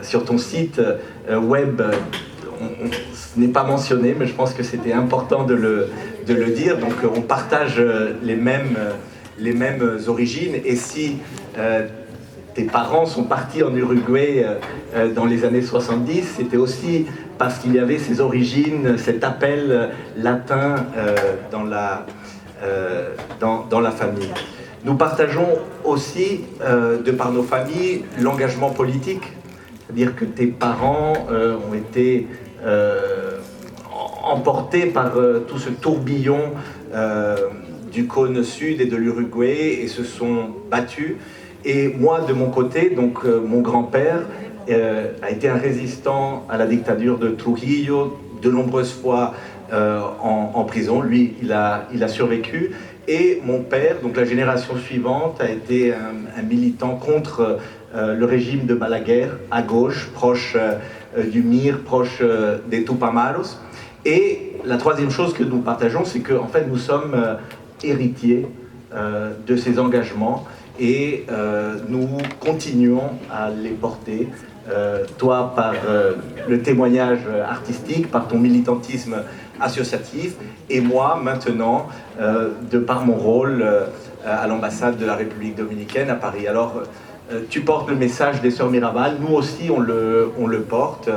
Sur ton site web, ce n'est pas mentionné, mais je pense que c'était important de le dire. Donc on partage les mêmes origines. Et si tes parents sont partis en Uruguay dans les années 70, c'était aussi parce qu'il y avait ces origines, cet appel latin dans la famille. Nous partageons aussi, de par nos familles, l'engagement politique. C'est-à-dire que tes parents ont été emportés par tout ce tourbillon du cône sud et de l'Uruguay et se sont battus. Et moi, de mon côté, donc mon grand-père a été un résistant à la dictature de Trujillo, de nombreuses fois en prison. Lui, il a survécu. Et mon père, donc la génération suivante, a été un militant contre le régime de Balaguer, à gauche, proche du MIR, proche des Tupamaros. Et la troisième chose que nous partageons, c'est qu'en fait, nous sommes héritiers de ces engagements et nous continuons à les porter. Toi par le témoignage artistique, par ton militantisme associatif, et moi maintenant de par mon rôle à l'ambassade de la République dominicaine à Paris. Alors tu portes le message des Sœurs Mirabal, nous aussi on le porte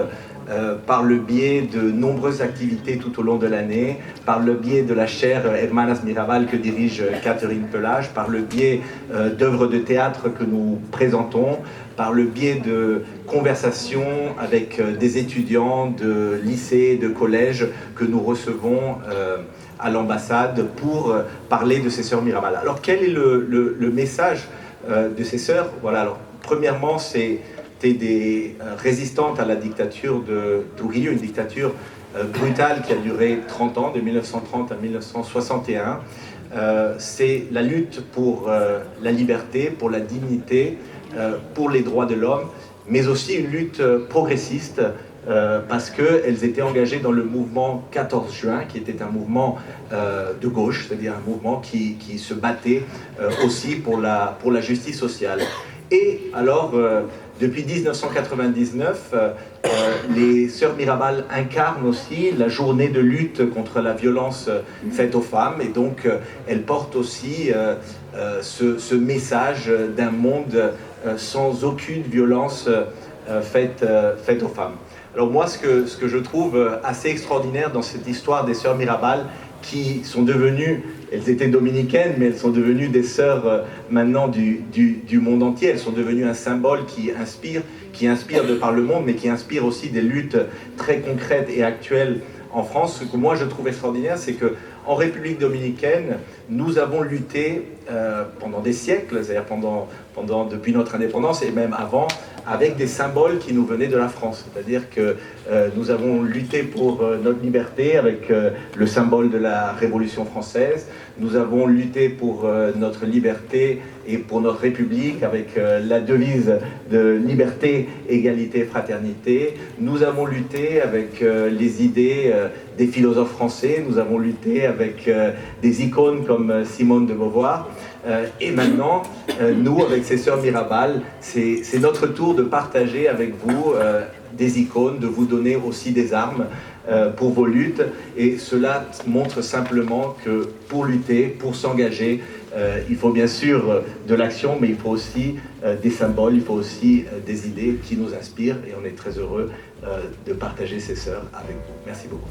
par le biais de nombreuses activités tout au long de l'année, par le biais de la chaire Hermanas Mirabal que dirige Catherine Pelage, par le biais d'œuvres de théâtre que nous présentons, par le biais de conversations avec des étudiants de lycée, de collège que nous recevons à l'ambassade pour parler de ces Sœurs Mirabal. Alors quel est le message de ces sœurs? Voilà, alors premièrement c'est des résistantes à la dictature de Trujillo, une dictature brutale qui a duré 30 ans, de 1930 à 1961. C'est la lutte pour la liberté, pour la dignité, pour les droits de l'homme, mais aussi une lutte progressiste, parce qu'elles étaient engagées dans le mouvement 14 juin, qui était un mouvement de gauche, c'est-à-dire un mouvement qui se battait aussi pour la justice sociale. Et alors, depuis 1999, les Sœurs Mirabal incarnent aussi la journée de lutte contre la violence faite aux femmes, et donc elles portent aussi ce message d'un monde sans aucune violence faite aux femmes. Alors moi, ce que je trouve assez extraordinaire dans cette histoire des Sœurs Mirabal, qui sont devenues, elles étaient dominicaines, mais elles sont devenues des sœurs maintenant du monde entier. Elles sont devenues un symbole qui inspire de par le monde, mais qui inspire aussi des luttes très concrètes et actuelles en France. Ce que moi je trouve extraordinaire, c'est qu'en République dominicaine, nous avons lutté pendant des siècles, c'est-à-dire depuis notre indépendance et même avant, avec des symboles qui nous venaient de la France. C'est-à-dire que nous avons lutté pour notre liberté avec le symbole de la Révolution française. Nous avons lutté pour notre liberté et pour notre République avec la devise de liberté, égalité, fraternité. Nous avons lutté avec les idées des philosophes français. Nous avons lutté avec des icônes comme Simone de Beauvoir. Et maintenant, nous, avec ces Sœurs Mirabal, c'est notre tour de partager avec vous des icônes, de vous donner aussi des armes pour vos luttes. Et cela montre simplement que pour lutter, pour s'engager, il faut bien sûr de l'action, mais il faut aussi des symboles, il faut aussi des idées qui nous inspirent. Et on est très heureux de partager ces sœurs avec vous. Merci beaucoup.